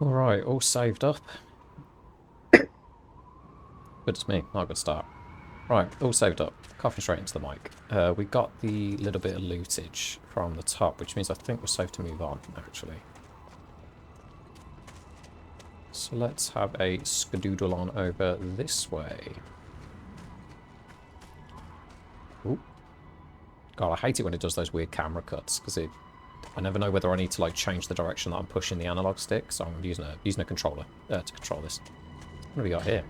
Alright, all saved up. Good as me, not a good start. Right, all saved up. Coughing straight into the mic. We got the little bit of lootage from the top, which means I think we're safe to move on, actually. So let's have a skadoodle on over this way. Ooh. God, I hate it when it does those weird camera cuts, because I never know whether I need to like change the direction that I'm pushing the analog stick, so I'm using a controller to control this. What have we got here?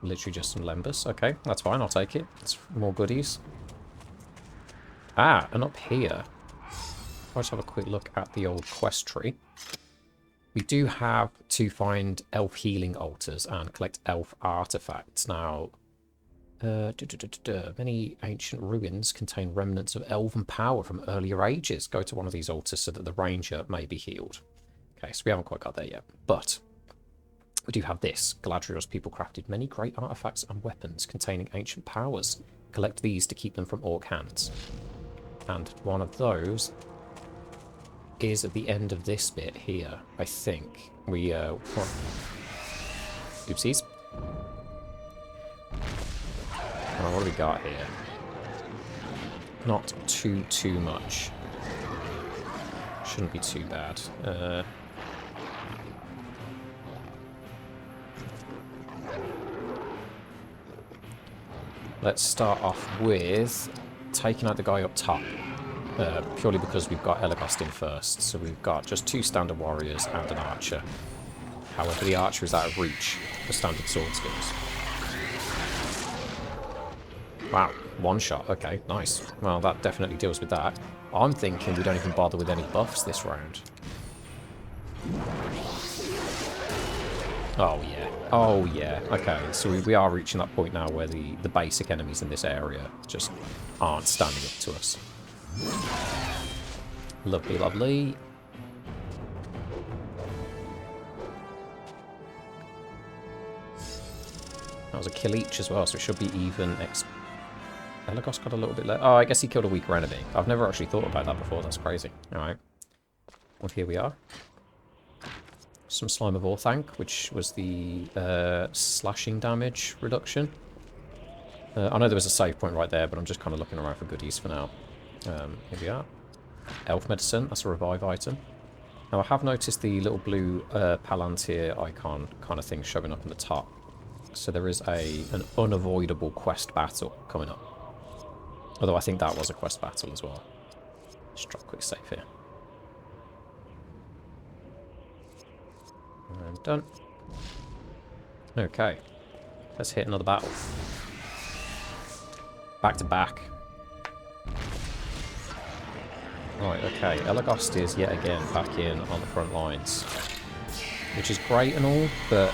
Literally just some lembas. Okay, that's fine, I'll take it. It's more goodies. Ah, and up here, let's have a quick look at the old quest tree. We do have to find elf healing altars and collect elf artifacts. Now, many ancient ruins contain remnants of elven power from earlier ages. Go to one of these altars so that the ranger may be healed. Okay, so we haven't quite got there yet, but we do have this. Galadriel's people crafted many great artifacts and weapons containing ancient powers. Collect these to keep them from orc hands. And one of those is at the end of this bit here, I think. Oopsies. Oh, what do we got here? Not too much. Shouldn't be too bad. Let's start off with taking out the guy up top. Purely because we've got Elegost in first. So we've got just 2 standard warriors and an archer. However, the archer is out of reach for standard sword skills. Wow, 1 shot. Okay, nice. Well, that definitely deals with that. I'm thinking we don't even bother with any buffs this round. Oh, yeah. Oh, yeah. Okay, so we are reaching that point now where the basic enemies in this area just aren't standing up to us. Lovely, lovely. That was a kill each as well, so it should be even. Elegost got a little bit less. Oh, I guess he killed a weaker enemy. I've never actually thought about that before. That's crazy. Alright. Well, here we are. Some Slime of Orthanc, which was the slashing damage reduction. I know there was a save point right there, but I'm just kind of looking around for goodies for now. Here we are. Elf Medicine, that's a revive item. Now, I have noticed the little blue Palantir icon kind of thing showing up on the top. So there is an unavoidable quest battle coming up. Although I think that was a quest battle as well. Just drop a quick save here. And done. Okay. Let's hit another battle. Back to back. Right, okay. Elegost is yet again back in on the front lines. Which is great and all, but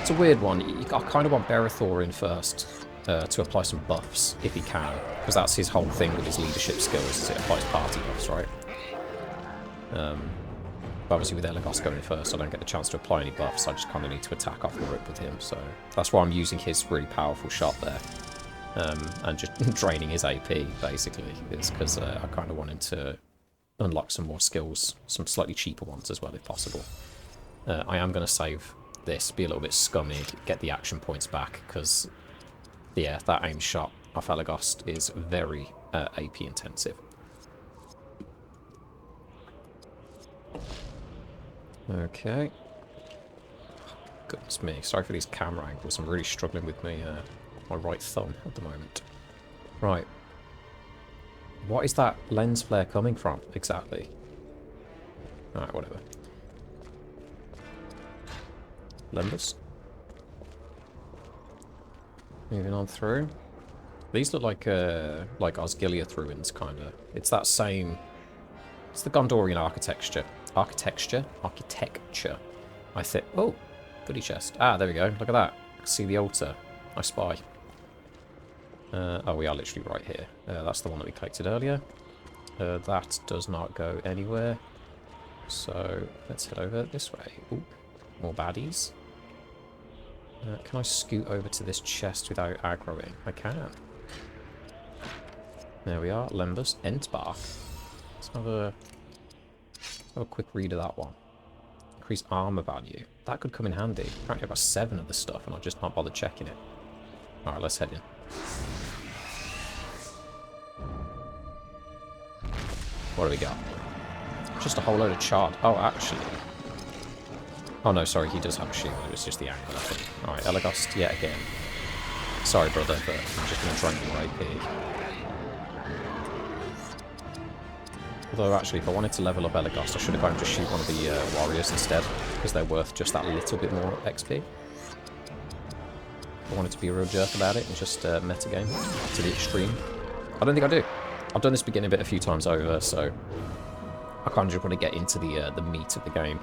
it's a weird one. I kind of want Berethor in first to apply some buffs, if he can. Because that's his whole thing with his leadership skills, is it applies party buffs, right? But obviously with Elegost going first, I don't get the chance to apply any buffs. I just kind of need to attack off the rip with him. So that's why I'm using his really powerful shot there. And just draining his AP, basically. It's because I kind of want him to unlock some more skills. Some slightly cheaper ones as well, if possible. I am going to save this, be a little bit scummy, get the action points back. Because, yeah, that aim shot off Elegost is very AP intensive. Okay. Goodness me. Sorry for these camera angles. I'm really struggling with my right thumb at the moment. Right. What is that lens flare coming from, exactly? Alright, whatever. Lembas. Moving on through. These look like Osgiliath ruins, kind of. It's that same... It's the Gondorian architecture. Architecture? I think... Oh! Goodie chest. Ah, there we go. Look at that. See the altar. I spy. Oh, we are literally right here. That's the one that we collected earlier. That does not go anywhere. So, let's head over this way. Ooh, more baddies. Can I scoot over to this chest without aggroing? I can. There we are. Lembas. Entbark. Let's have a Have a quick read of that one. Increase armor value. That could come in handy. Apparently I've got 7 of this stuff and I just not bothered checking it. Alright, let's head in. What do we got? Just a whole load of charred. Oh, actually. Oh no, sorry, he does have a shield. It was just the angle, I think. Alright, Elegost yet again. Sorry, brother, but I'm just going to drain your AP. Although, actually, if I wanted to level up Elegost, I should have gone and just shoot one of the warriors instead, because they're worth just that little bit more XP. I wanted to be a real jerk about it and just metagame to the extreme. I don't think I do. I've done this beginning bit a few times over, so I kind of just want to get into the meat of the game.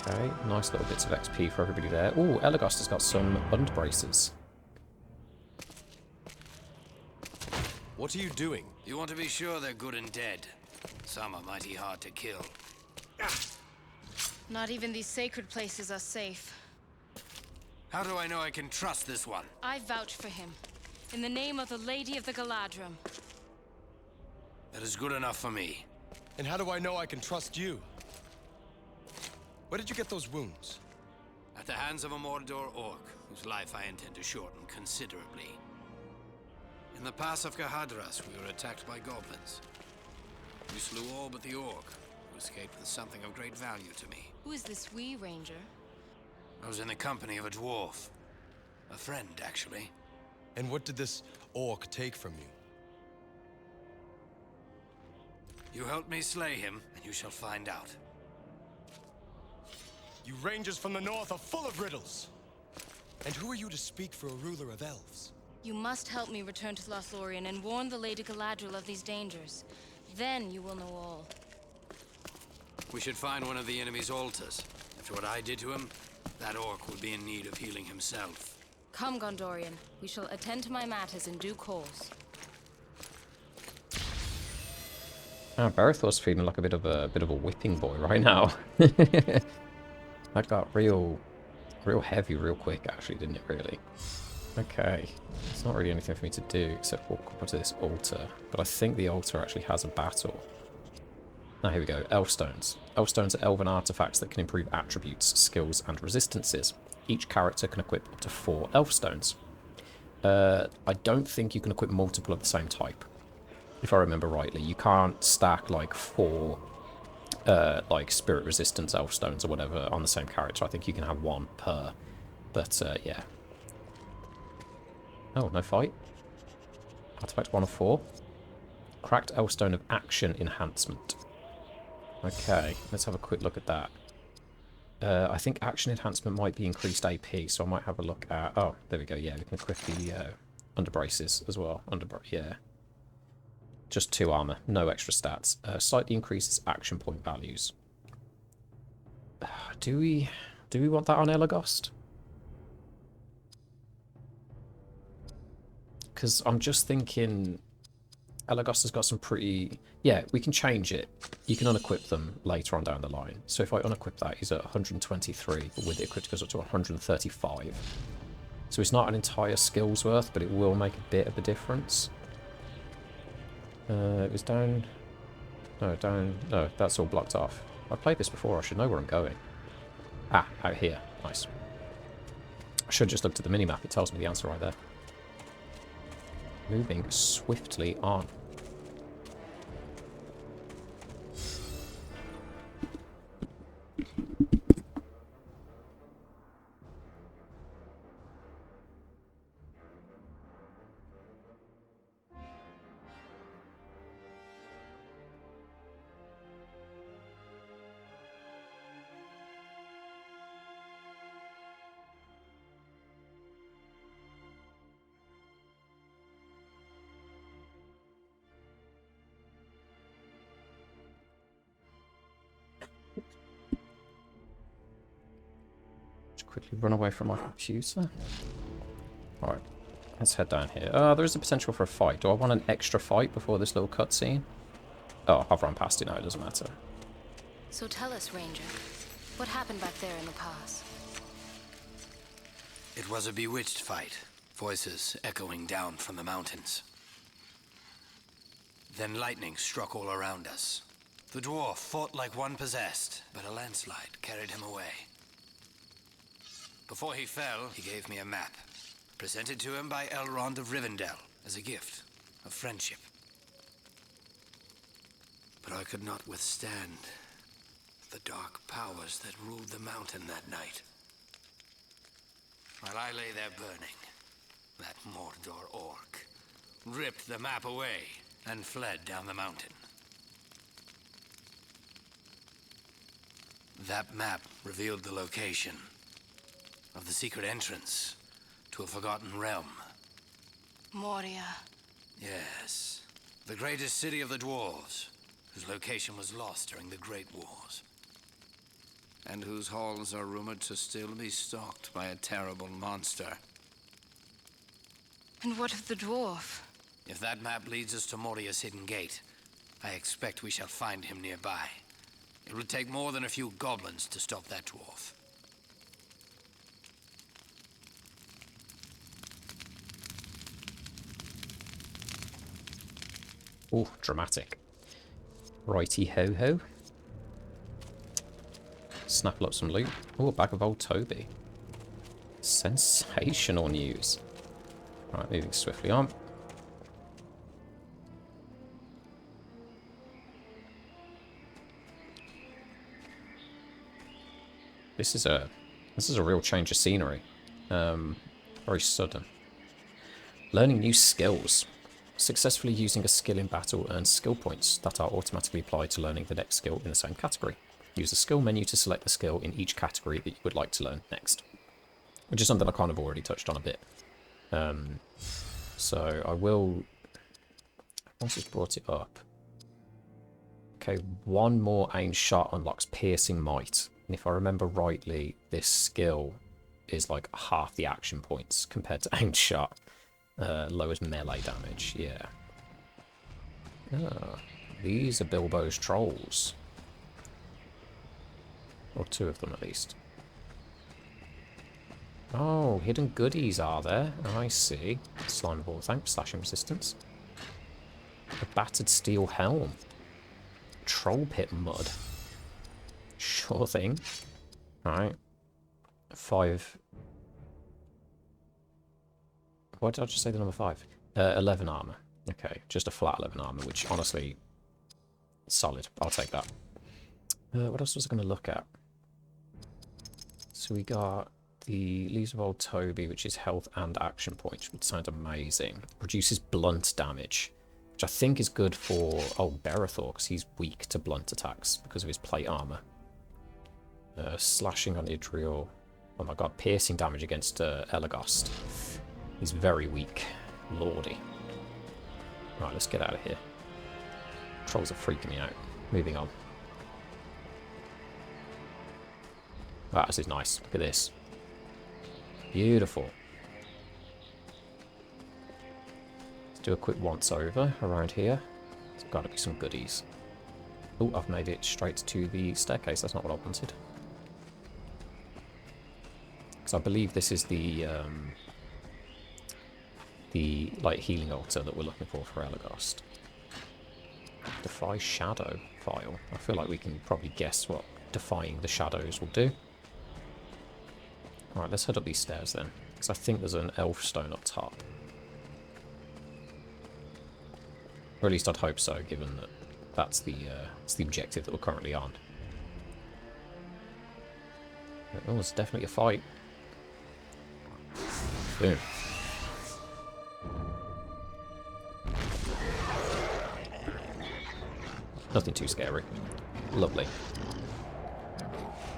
Okay, nice little bits of XP for everybody there. Ooh, Elegost has got some bund braces. What are you doing? You want to be sure they're good and dead. Some are mighty hard to kill. Not even these sacred places are safe. How do I know I can trust this one? I vouch for him. In the name of the Lady of the Galadrim. That is good enough for me. And how do I know I can trust you? Where did you get those wounds? At the hands of a Mordor orc, whose life I intend to shorten considerably. In the pass of Gahadras, we were attacked by goblins. We slew all but the orc, who escaped with something of great value to me. Who is this wee ranger? I was in the company of a dwarf. A friend, actually. And what did this orc take from you? You helped me slay him, and you shall find out. You rangers from the north are full of riddles. And who are you to speak for a ruler of elves? You must help me return to Lothlorien and warn the Lady Galadriel of these dangers. Then you will know all. We should find one of the enemy's altars. After what I did to him, that orc would be in need of healing himself. Come, Gondorian. We shall attend to my matters in due course. Berthor's feeling like a bit of a whipping boy right now. That got real heavy real quick, actually, didn't it, really? Okay. It's not really anything for me to do except walk up to this altar. But I think the altar actually has a battle. Now, here we go. Elfstones. Elfstones are elven artifacts that can improve attributes, skills, and resistances. Each character can equip up to 4 Elfstones. I don't think you can equip multiple of the same type, if I remember rightly. You can't stack, like, 4, like, spirit resistance Elfstones or whatever on the same character. I think you can have 1 per. But, yeah. Oh, no fight. Artifact 1 of 4. Cracked Elfstone of Action Enhancement. Okay, let's have a quick look at that. I think Action Enhancement might be increased AP, so I might have a look at... Oh, there we go, yeah, we can equip the underbraces as well. Yeah. Just 2 armor, no extra stats. Slightly increases action point values. Do we want that on Elegost? Because I'm just thinking Elegost has got some pretty... Yeah, we can change it. You can unequip them later on down the line. So if I unequip that, he's at 123, but with it equipped, it goes up to 135. So it's not an entire skill's worth, but it will make a bit of a difference. It was down... No, down... No, that's all blocked off. I've played this before, I should know where I'm going. Ah, out here. Nice. I should just look at the minimap, it tells me the answer right there. Moving swiftly on. Quickly run away from my computer. Alright, let's head down here. There is a potential for a fight. Do I want an extra fight before this little cutscene? Oh, I've run past it now, it doesn't matter. So tell us, Ranger, what happened back there in the pass? It was a bewitched fight, voices echoing down from the mountains. Then lightning struck all around us. The dwarf fought like one possessed, but a landslide carried him away. Before he fell, he gave me a map, presented to him by Elrond of Rivendell as a gift of friendship. But I could not withstand the dark powers that ruled the mountain that night. While I lay there burning, that Mordor orc ripped the map away and fled down the mountain. That map revealed the location of the secret entrance to a forgotten realm. Moria. Yes, the greatest city of the dwarves, whose location was lost during the Great Wars. And whose halls are rumored to still be stalked by a terrible monster. And what of the dwarf? If that map leads us to Moria's hidden gate, I expect we shall find him nearby. It would take more than a few goblins to stop that dwarf. Oh, dramatic. Righty ho ho. Snap up some loot. Oh, a bag of old Toby. Sensational news. Right, moving swiftly on. This is a real change of scenery. Very sudden. Learning new skills. Successfully using a skill in battle earns skill points that are automatically applied to learning the next skill in the same category. Use the skill menu to select the skill in each category that you would like to learn next. Which is something I kind of already touched on a bit. So I will, once it's brought it up. Okay, one more aimed shot unlocks piercing might. And if I remember rightly, this skill is like half the action points compared to aimed shot. Lowers melee damage, yeah. Ah, these are Bilbo's trolls. Or two of them at least. Oh, hidden goodies are there. I see. Slime ball, thanks. Slashing resistance. A battered steel helm. Troll pit mud. Sure thing. Alright. 5. Why did I just say the number 5? 11 armor. Okay, just a flat 11 armor, which honestly, solid. I'll take that. What else was I going to look at? So we got the Leaves of Old Toby, which is health and action points, which sounds amazing. Reduces blunt damage, which I think is good for Berethor, because he's weak to blunt attacks because of his plate armor. Slashing on Idril. Oh my god, piercing damage against Elegost. He's very weak. Lordy. Right, let's get out of here. Trolls are freaking me out. Moving on. Wow, this is nice. Look at this. Beautiful. Let's do a quick once over around here. There's got to be some goodies. Oh, I've made it straight to the staircase. That's not what I wanted. Because I believe this is the like healing altar that we're looking for Elegost. Defy shadow file. I feel like we can probably guess what defying the shadows will do. Alright, let's head up these stairs then, because I think there's an elf stone up top. Or at least I'd hope so, given that that's the objective that we're currently on. Oh, it's definitely a fight. Boom. Nothing too scary. Lovely.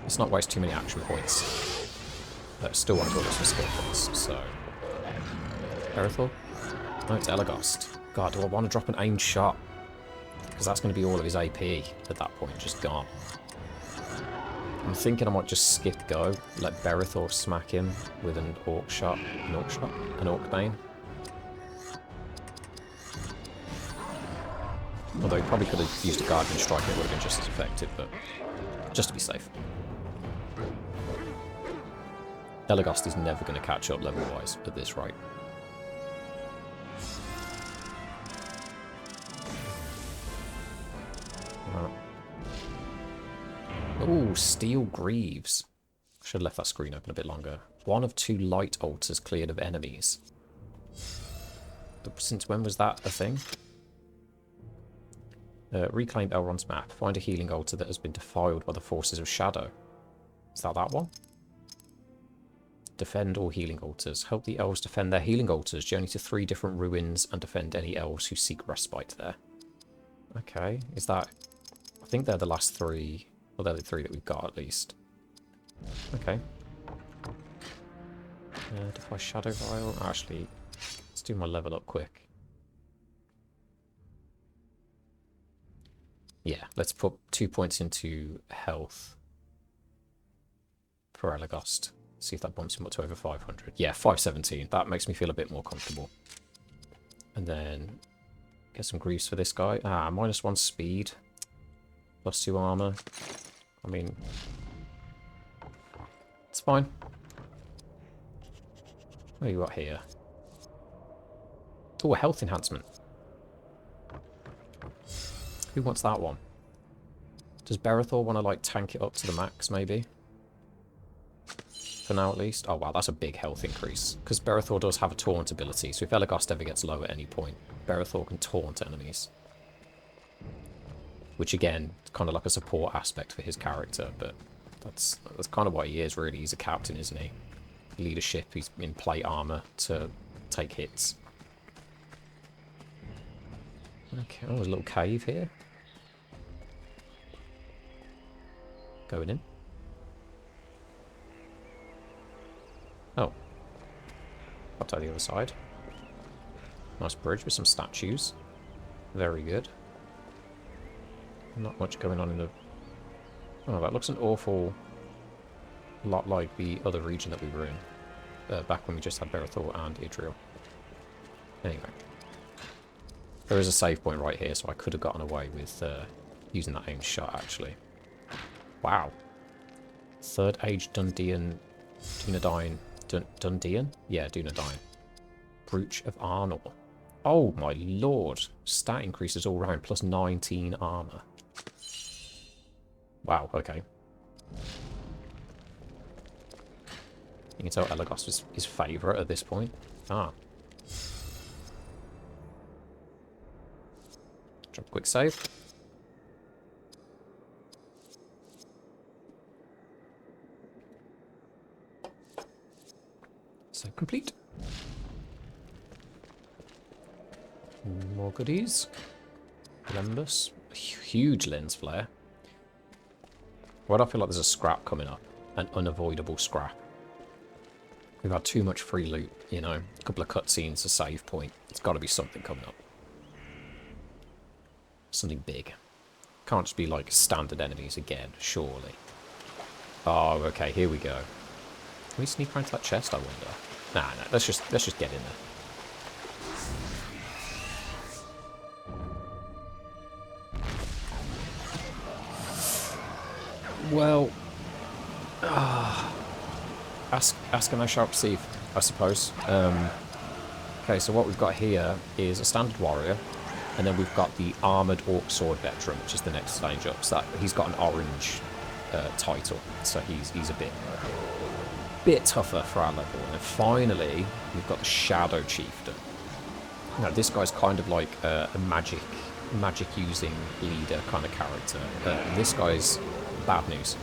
Let's not waste too many action points. But still want to build up some skill points, so... Berethor? No, it's Elegost. God, do I want to drop an aimed shot? Because that's going to be all of his AP at that point, just gone. I'm thinking I might just skip go, let Berethor smack him with an orc shot. An orc bane. Although he probably could have used a Guardian Strike, it would have been just as effective, but just to be safe. Elegost is never going to catch up level-wise at this rate. Oh, Steel Greaves. Should have left that screen open a bit longer. 1 of 2 light altars cleared of enemies. Since when was that a thing? Reclaim Elrond's map. Find a healing altar that has been defiled by the forces of shadow. Is that one? Defend all healing altars. Help the elves defend their healing altars. Journey to 3 different ruins and defend any elves who seek respite there. Okay, is that... I think they're the last 3. Well, they're the 3 that we've got, at least. Okay. Defy Shadow Vial. Actually, let's do my level up quick. Yeah, let's put 2 points into health for Elegost. See if that bumps him up to over 500. Yeah, 517. That makes me feel a bit more comfortable. And then get some greaves for this guy. -1 speed. +2 armor. I mean, it's fine. What do you got here? Oh, a health enhancement. Who wants that one? Does Berethor want to, like, tank it up to the max, maybe? For now, at least. Oh, wow, that's a big health increase. Because Berethor does have a taunt ability, so if Elegost ever gets low at any point, Berethor can taunt enemies. Which, again, is kind of like a support aspect for his character, but that's kind of what he is, really. He's a captain, isn't he? Leadership, he's in plate armor to take hits. Okay, oh, there's a little cave here. Going in. Oh. Up to the other side. Nice bridge with some statues. Very good. Not much going on in the... Oh, that looks an awful lot like the other region that we were in. Back when we just had Berethor and Idril. Anyway. There is a save point right here, so I could have gotten away with using that aim shot, actually. Wow. Third Age Dundean... Dunedain... Dundean? Yeah, Dunedain. Brooch of Arnor. Oh my lord. Stat increases all round, plus 19 armor. Wow, okay. You can tell Elegost was his favourite at this point. Ah. Drop a quick save. Save complete. More goodies. Lembus. Huge lens flare. Why do I feel like there's a scrap coming up? An unavoidable scrap. We've had too much free loot, you know. A couple of cutscenes, a save point. It's got to be something coming up. Something big. Can't just be like standard enemies again, surely. Oh, okay, here we go. Can we sneak around to that chest, I wonder? Nah, no, let's just get in there. Well, ask and I shall receive, I suppose. Okay, so what we've got here is a standard warrior, and then we've got the armoured orc sword veteran, which is the next stage up. So that, he's got an orange title, so he's a bit tougher for our level. And then finally, we've got the shadow chieftain. Now, this guy's kind of like a magic using leader kind of character. This guy's bad news.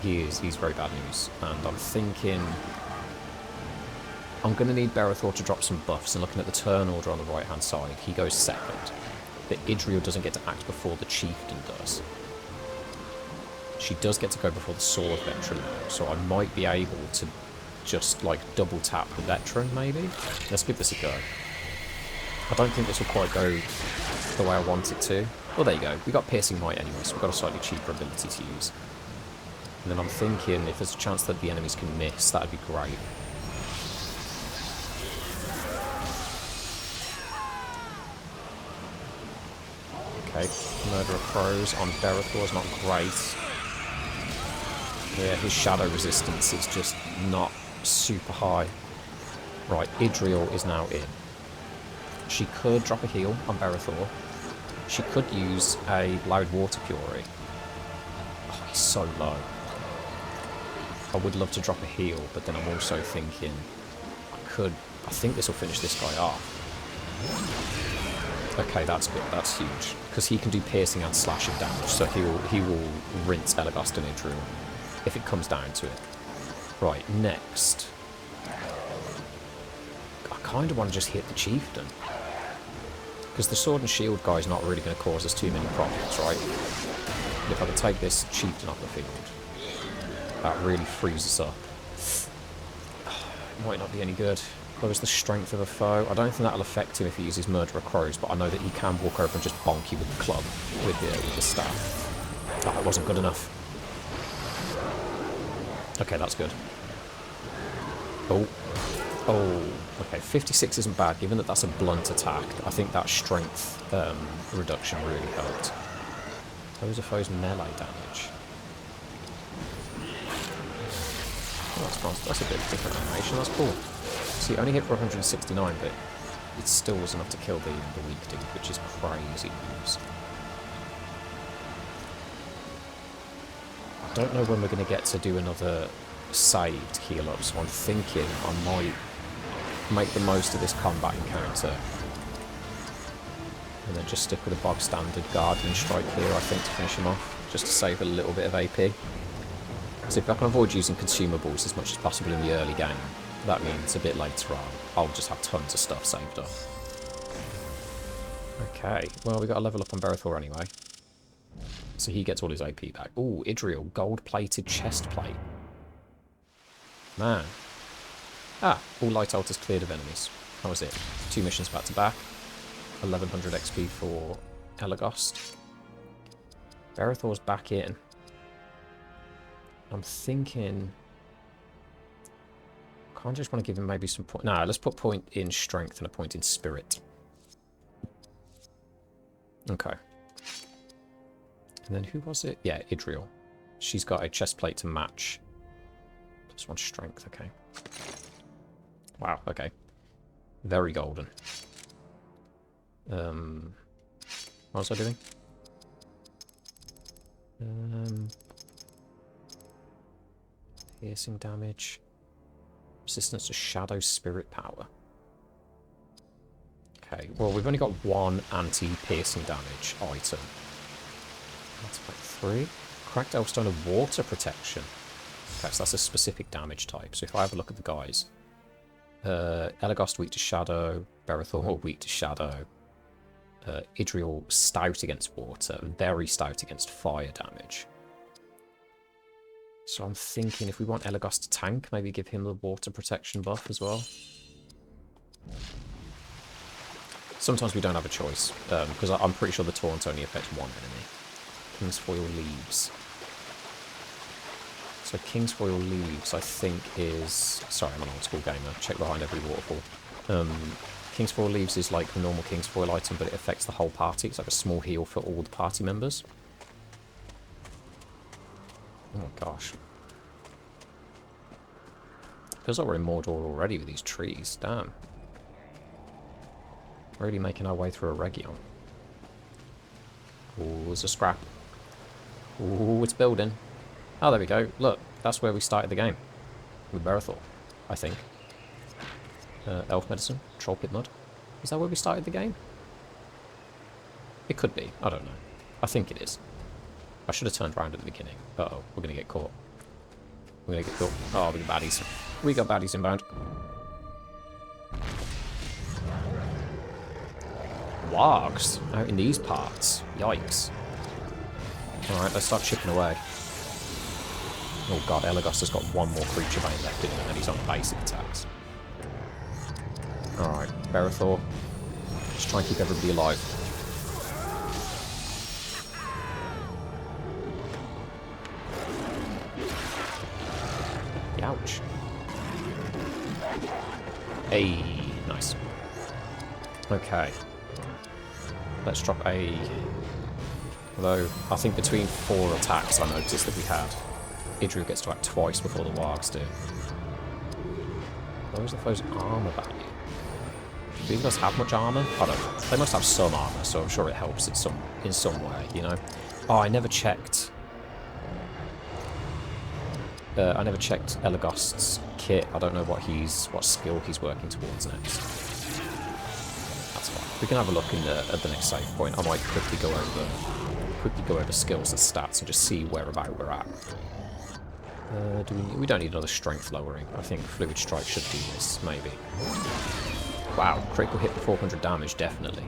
He's very bad news. And I'm thinking I'm going to need Berethor to drop some buffs. And looking at the turn order on the right hand side, he goes second. But Idril doesn't get to act before the chieftain does. She does get to go before the sword veteran though, so I might be able to just like double tap the veteran maybe. Let's give this a go. I don't think this will quite go the way I want it to. Well, there you go. We got Piercing Might anyway, so we've got a slightly cheaper ability to use. And then I'm thinking if there's a chance that the enemies can miss, that'd be great. Okay, Murder of Crows on Berethor is not great. Yeah, his shadow resistance is just not super high. Right, Idril is now in. She could drop a heal on Berethor. She could use a Loud Water Fury. Oh, he's so low. I would love to drop a heal, but then I'm also thinking I think this will finish this guy off. Okay, that's good. That's huge. Because he can do piercing and slashing damage, so he will rinse Elegost and Idril if it comes down to it. Right, next. I kind of want to just hit the Chieftain. Because the Sword and Shield guy is not really going to cause us too many problems, right? But if I can take this Chieftain off the field, that really frees us up. It might not be any good. Lowers the strength of a foe. I don't think that'll affect him if he uses Murderer Crows, but I know that he can walk over and just bonk you with the club, with the staff. That wasn't good enough. Okay, that's good. Oh. Oh. Okay, 56 isn't bad, given that that's a blunt attack. I think that strength reduction really helped. Those are foes' melee damage. Oh, that's a bit of different animation. That's cool. See, only hit for 169, but it still was enough to kill the weak dude, which is crazy news. I don't know when we're going to get to do another save to heal up, so I'm thinking I might make the most of this combat encounter. And then just stick with a bog standard Guardian Strike here, I think, to finish him off, just to save a little bit of AP. So if I can avoid using consumables as much as possible in the early game, that means a bit later on, I'll just have tons of stuff saved up. Okay, well, we got a level up on Berethor anyway. So he gets all his AP back. Ooh, Idril, gold-plated chest plate. Man. Ah, all light altars cleared of enemies. How was it? 2 missions back to back. 1100 XP for Elegost. Berethor's back in. I'm thinking... I kind of just want to give him maybe some point... Nah, let's put point in strength and a point in spirit. Okay. And then who was it? Yeah, Idril. She's got a chest plate to match. Plus 1 strength, okay. Wow, okay. Very golden. What was I doing? Piercing damage. Resistance to shadow spirit power. Okay, well, we've only got 1 anti-piercing damage item. That's about 3. Cracked Elfstone of water protection. Okay, so that's a specific damage type. So if I have a look at the guys. Elegost weak to shadow. Berethor weak to shadow. Idril stout against water. Very stout against fire damage. So I'm thinking if we want Elegost to tank, maybe give him the water protection buff as well. Sometimes we don't have a choice, because I'm pretty sure the taunt only affects 1 enemy. Kingsfoil Leaves. So Kingsfoil Leaves, I think, is... Sorry, I'm an old school gamer. Check behind every waterfall. Kingsfoil Leaves is like the normal Kingsfoil item, but it affects the whole party. It's like a small heal for all the party members. Oh my gosh. Feels like we're in Mordor already with these trees. Damn. Really making our way through Eregion. Ooh, there's a scrap. Ooh, it's building. Oh, there we go. Look, that's where we started the game. With Berethor, I think. Elf Medicine, Troll Pit Mud. Is that where we started the game? It could be. I don't know. I think it is. I should have turned around at the beginning. Uh-oh, we're going to get caught. We're going to get caught. Oh, we got baddies. We got baddies inbound. Wargs out in these parts. Yikes. Alright, let's start chipping away. Oh god, Elegost has got 1 more creature bane left in him and he's on basic attacks. Alright, Berethor. Just try and keep everybody alive. Ouch. Hey, nice. Okay. Let's drop a... Although, I think between 4 attacks I noticed that we had. Idril gets to act twice before the Wargs do. What was the foe's armor value? Do these guys have much armor? I don't know. They must have some armor, so I'm sure it helps in some way, you know? Oh, I never checked. I never checked Elegost's kit. I don't know what skill he's working towards next. That's fine. We can have a look at the next save point. I might quickly go over skills and stats and just see whereabout we're at. We don't need another strength lowering. I think Fluid Strike should do this, maybe. Wow, critical hit for 400 damage, definitely.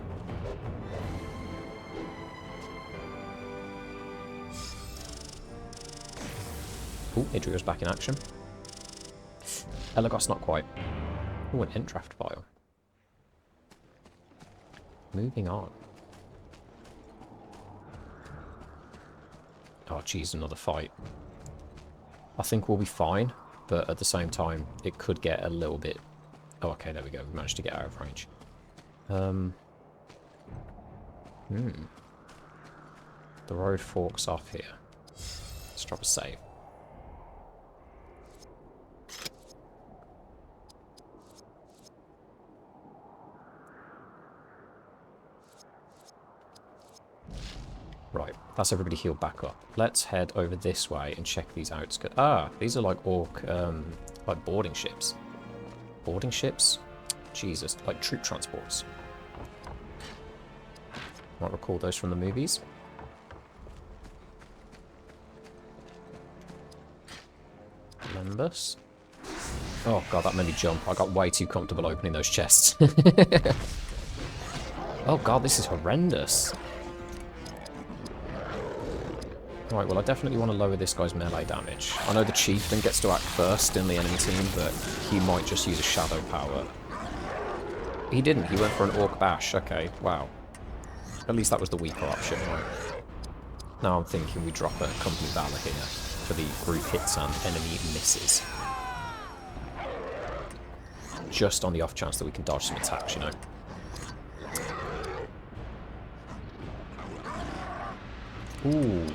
Ooh, Idrio's back in action. Elegost not quite. Ooh, an Ent Draft Vial. Moving on. Oh, geez, another fight. I think we'll be fine, but at the same time, it could get a little bit... Oh, okay, there we go. We managed to get out of range. The road forks off here. Let's drop a save. Right, that's everybody healed back up. Let's head over this way and check these outskirts. Ah, these are like orc, like boarding ships. Boarding ships? Jesus, like troop transports. Might recall those from the movies. Lembus. Oh god, that made me jump. I got way too comfortable opening those chests. Oh god, this is horrendous. Right, well I definitely want to lower this guy's melee damage. I know the chieftain gets to act first in the enemy team, but he might just use a shadow power. He didn't, he went for an orc bash. Okay, wow. At least that was the weaker option, right? Now I'm thinking we drop a company valor here for the group hits and enemy misses. Just on the off chance that we can dodge some attacks, you know. Ooh.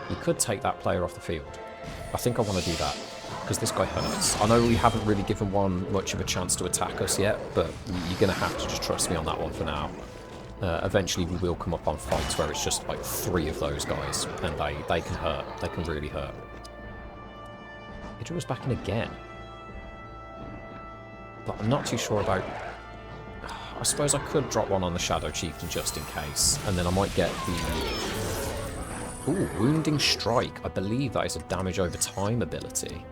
We could take that player off the field. I think I want to do that, because this guy hurts. I know we haven't really given one much of a chance to attack us yet, but you're going to have to just trust me on that one for now. Eventually we will come up on fights where it's just like 3 of those guys, and they can hurt. They can really hurt. Idra was back in again. But I'm not too sure about... I suppose I could drop one on the Shadow Chieftain just in case, and then I might get the... Ooh, Wounding Strike. I believe that is a damage over time ability.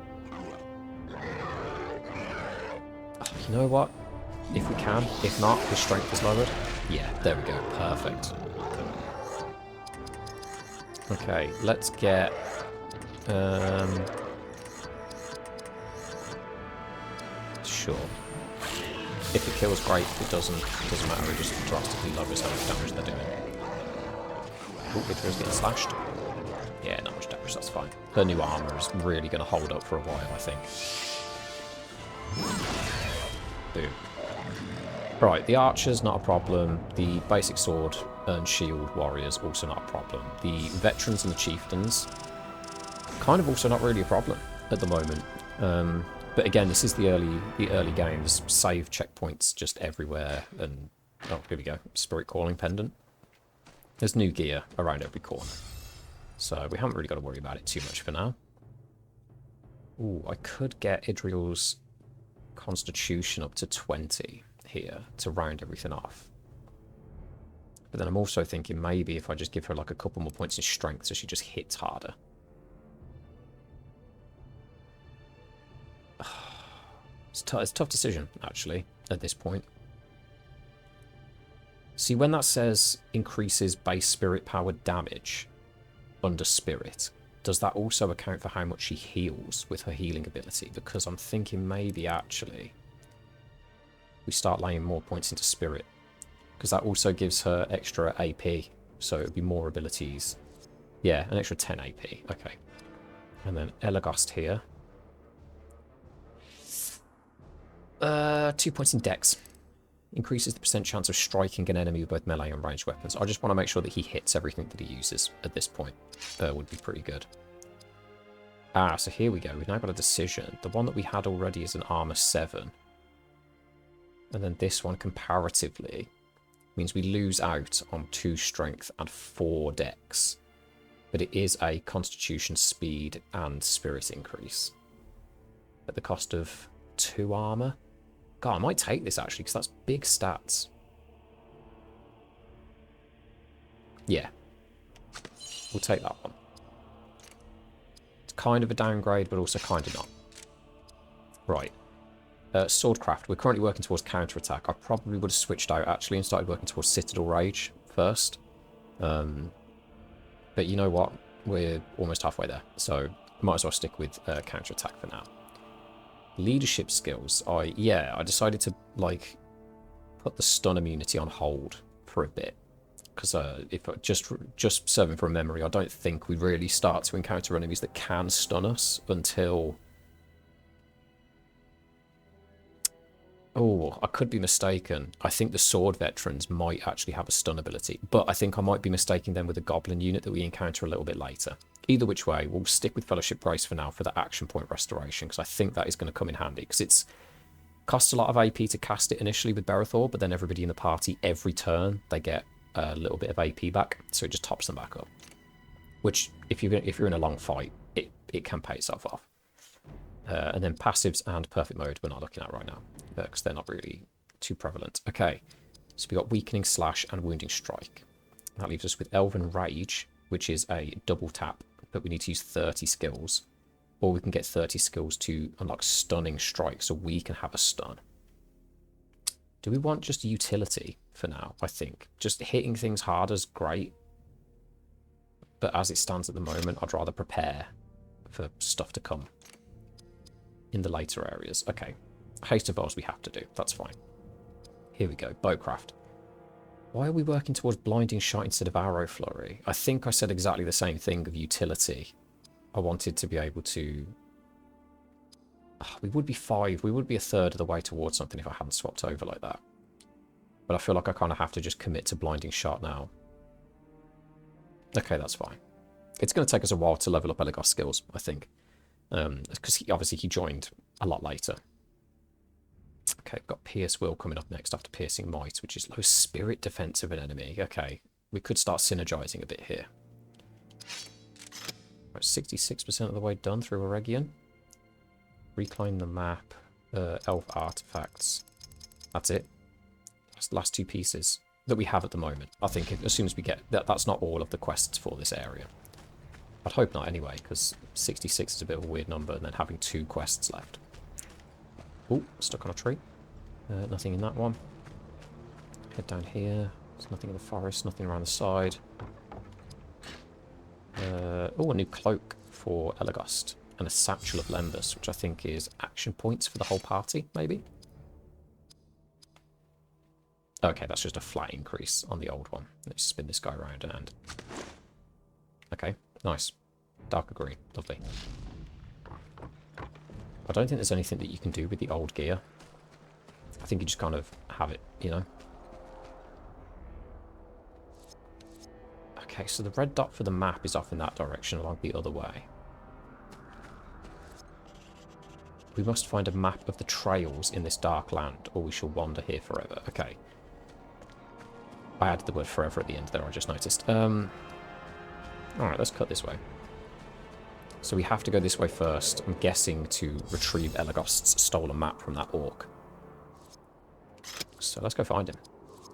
Oh, you know what? If we can. If not, his strength is lowered. Yeah, there we go. Perfect. Okay, let's get... Sure. If it kills, great. If it doesn't matter. It just drastically lowers how much damage they're doing. Oh, Idra's getting slashed. Yeah, not much damage, that's fine. Her new armor is really going to hold up for a while, I think. Boom. Right, the archers, not a problem. The basic sword and shield warriors, also not a problem. The veterans and the chieftains, kind of also not really a problem at the moment. But again, this is the early games. Save checkpoints just everywhere, and oh, here we go. Spirit Calling Pendant. There's new gear around every corner, so we haven't really got to worry about it too much for now. Ooh, I could get Idriel's Constitution up to 20 here to round everything off. But then I'm also thinking maybe if I just give her like a couple more points in strength so she just hits harder. It's a tough decision, actually, at this point. See, when that says increases base spirit power damage under spirit, does that also account for how much she heals with her healing ability? Because I'm thinking maybe, actually, we start laying more points into spirit. Because that also gives her extra AP, so it would be more abilities. Yeah, an extra 10 AP. Okay. And then Elegost here. 2 points in Dex. Increases the % chance of striking an enemy with both melee and ranged weapons. I just want to make sure that he hits everything that he uses at this point. Would be pretty good. Ah, so here we go. We've now got a decision. The one that we had already is an armor 7. And then this one, comparatively, means we lose out on 2 strength and 4 dex. but it is a constitution, speed, and spirit increase at the cost of 2 armor. God, I might take this actually, because that's big stats. Yeah. We'll take that one. It's kind of a downgrade, but also kind of not. Right. Swordcraft. We're currently working towards counterattack. I probably would have switched out actually and started working towards Citadel Rage first. But you know what? We're almost halfway there. So might as well stick with counterattack for now. Leadership skills. I decided to like put the stun immunity on hold for a bit. Because if just serving from memory, I don't think we really start to encounter enemies that can stun us until... Oh, I could be mistaken. I think the sword veterans might actually have a stun ability, but I think I might be mistaking them with a goblin unit that we encounter a little bit later. Either which way, we'll stick with Fellowship Brace for now for the action point restoration, because I think that is going to come in handy, because it's costs a lot of AP to cast it initially with Berethor, but then everybody in the party, every turn, they get a little bit of AP back, so it just tops them back up. Which, if you're in a long fight, it can pay itself off. And then passives and perfect mode we're not looking at right now, because they're not really too prevalent. Okay, so we got Weakening Slash and Wounding Strike. That leaves us with Elven Rage, which is a double tap, but we need to use 30 skills. Or we can get 30 skills to unlock Stunning Strike, so we can have a stun. Do we want just utility for now, I think? Just hitting things hard is great. But as it stands at the moment, I'd rather prepare for stuff to come in the later areas. Okay, Haste of Bows we have to do, that's fine. Here we go, Bowcraft. Why are we working towards Blinding Shot instead of Arrow Flurry? I think I said exactly the same thing of utility. I wanted to be able to... we would be a third of the way towards something if I hadn't swapped over like that. But I feel like I kind of have to just commit to Blinding Shot now. Okay, that's fine. It's going to take us a while to level up Elegost skills, I think. Because obviously he joined a lot later. Okay, we've got Pierce Will coming up next after Piercing Might, which is low spirit defense of an enemy. Okay, we could start synergizing a bit here. Right, 66% of the way done through Eregion. Reclaim the map, elf artifacts. That's it. That's the last 2 pieces that we have at the moment. I think as soon as we get... That's not all of the quests for this area. I'd hope not anyway, because 66 is a bit of a weird number, and then having 2 quests left. Oh, stuck on a tree. Nothing in that one. Head down here. There's nothing in the forest, nothing around the side. Oh, a new cloak for Elegost. And a Satchel of Lembas, which I think is action points for the whole party, maybe? Okay, that's just a flat increase on the old one. Let's spin this guy around and... Okay, nice. Darker green, lovely. I don't think there's anything that you can do with the old gear. I think you just kind of have it, you know? Okay, so the red dot for the map is off in that direction along the other way. We must find a map of the trails in this dark land, or we shall wander here forever. Okay. I added the word forever at the end there, I just noticed. Alright, let's cut this way. So we have to go this way first, I'm guessing, to retrieve Elegost's stolen map from that orc. So let's go find him.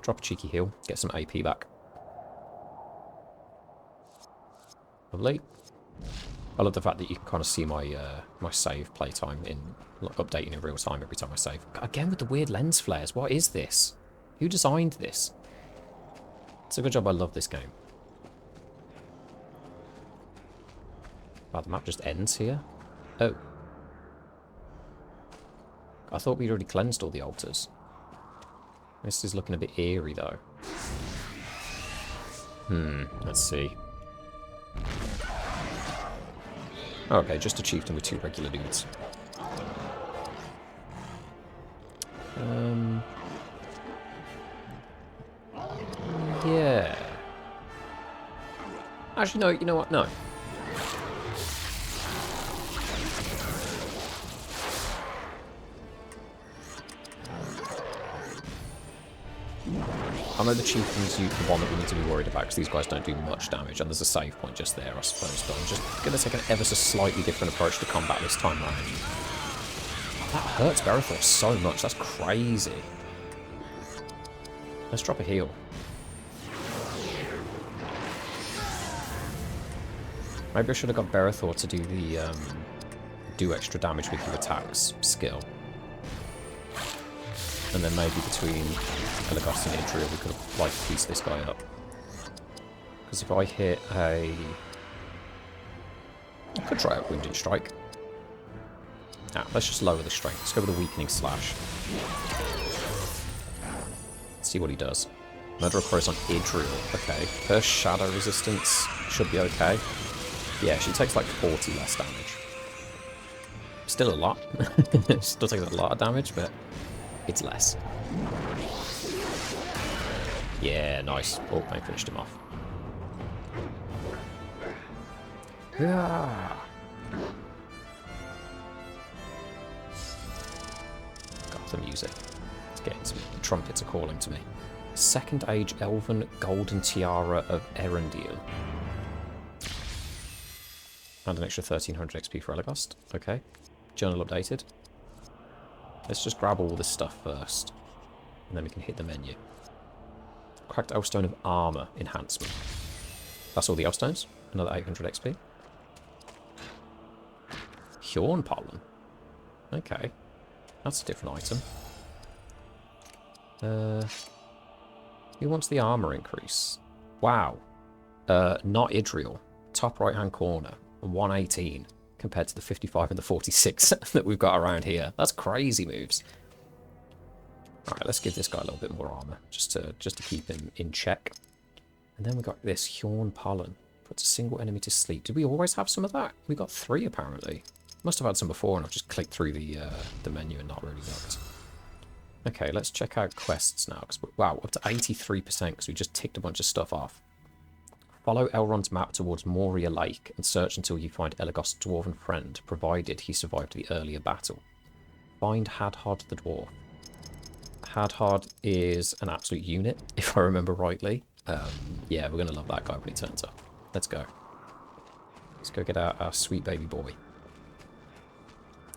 Drop a cheeky heal, get some AP back. Lovely. I love the fact that you can kind of see my my save playtime in updating in real time every time I save. Again with the weird lens flares, what is this? Who designed this? It's a good job I love this game. Wow, the map just ends here? Oh. I thought we'd already cleansed all the altars. This is looking a bit eerie, though. Let's see. Okay, just a chieftain with 2 regular dudes. Yeah. Actually, no, you know what? No. I know the chieftain's the one that we need to be worried about because these guys don't do much damage, and there's a save point just there, I suppose, but I'm just going to take an ever so slightly different approach to combat this time round. That hurts Berethor so much, that's crazy. Let's drop a heal. Maybe I should have got Berethor to do the do extra damage with your attacks skill. And then maybe between Elegost and Idril we could have, like, pieced this guy up. Because if I hit a... I could try a Wounded Strike. Nah, let's just lower the strength. Let's go with a Weakening Slash. Let's see what he does. Murder of Crows on Idril. Okay. Her Shadow Resistance should be okay. Yeah, she takes like 40 less damage. Still a lot. Still takes a lot of damage, but it's less. Yeah, nice. Oh, I finished him off. Yeah. Got the music. It's getting to me. The trumpets are calling to me. Second Age Elven Golden Tiara of Eregion. And an extra 1300 XP for Elegost. Okay. Journal updated. Let's just grab all this stuff first. And then we can hit the menu. Cracked Elfstone of Armor Enhancement. That's all the Elfstones. Another 800 XP. Hjorn Pollen. Okay. That's a different item. Who wants the armor increase? Wow. Not Idril. Top right hand corner. 118 compared to the 55 and the 46 that we've got around here. That's crazy moves. Alright, let's give this guy a little bit more armor, just to keep him in check. And then we got this Hjorn Pollen. Puts a single enemy to sleep. Did we always have some of that? We got 3 apparently. Must have had some before and I've just clicked through the menu and not really looked. Okay, let's check out quests now. Cause wow, up to 83% because we just ticked a bunch of stuff off. Follow Elrond's map towards Moria Lake and search until you find Elegost's dwarven friend, provided he survived the earlier battle. Find Hadhod the dwarf. Hadhod is an absolute unit, if I remember rightly. Yeah, we're going to love that guy when he turns up. Let's go. Let's go get our sweet baby boy.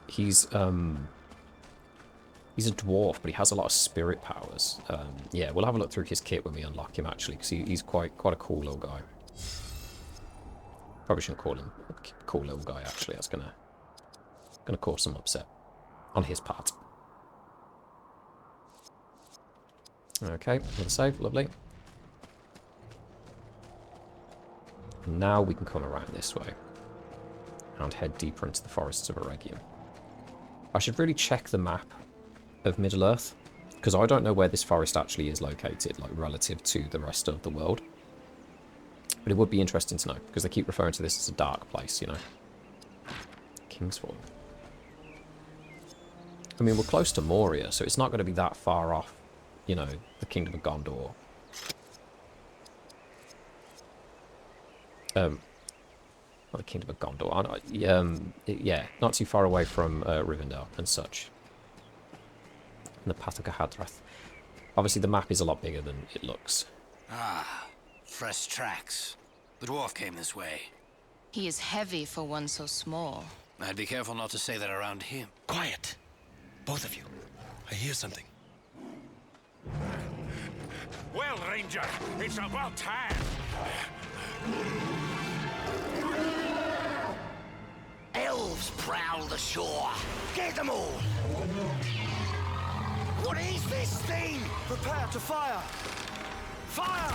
He's a dwarf, but he has a lot of spirit powers. Yeah, we'll have a look through his kit when we unlock him, actually, because he's quite a cool little guy. Probably shouldn't call him a cool little guy, actually. That's gonna cause some upset on his part. Okay, another save, lovely. And now we can come around this way and head deeper into the forests of Eregion. I should really check the map of Middle-earth, because I don't know where this forest actually is located, like relative to the rest of the world. But it would be interesting to know, because they keep referring to this as a dark place, you know. Kingsfall. I mean, we're close to Moria, so it's not going to be that far off, you know, the Kingdom of Gondor. Not the Kingdom of Gondor. Yeah, not too far away from Rivendell and such. And the Path of Gahadrath. Obviously, the map is a lot bigger than it looks. Ah, fresh tracks. The dwarf came this way. He is heavy for one so small. I'd be careful not to say that around him. Quiet. Both of you. I hear something. Well, Ranger, it's about time. Elves prowl the shore. Get them all! What is this thing? Prepare to fire! Fire!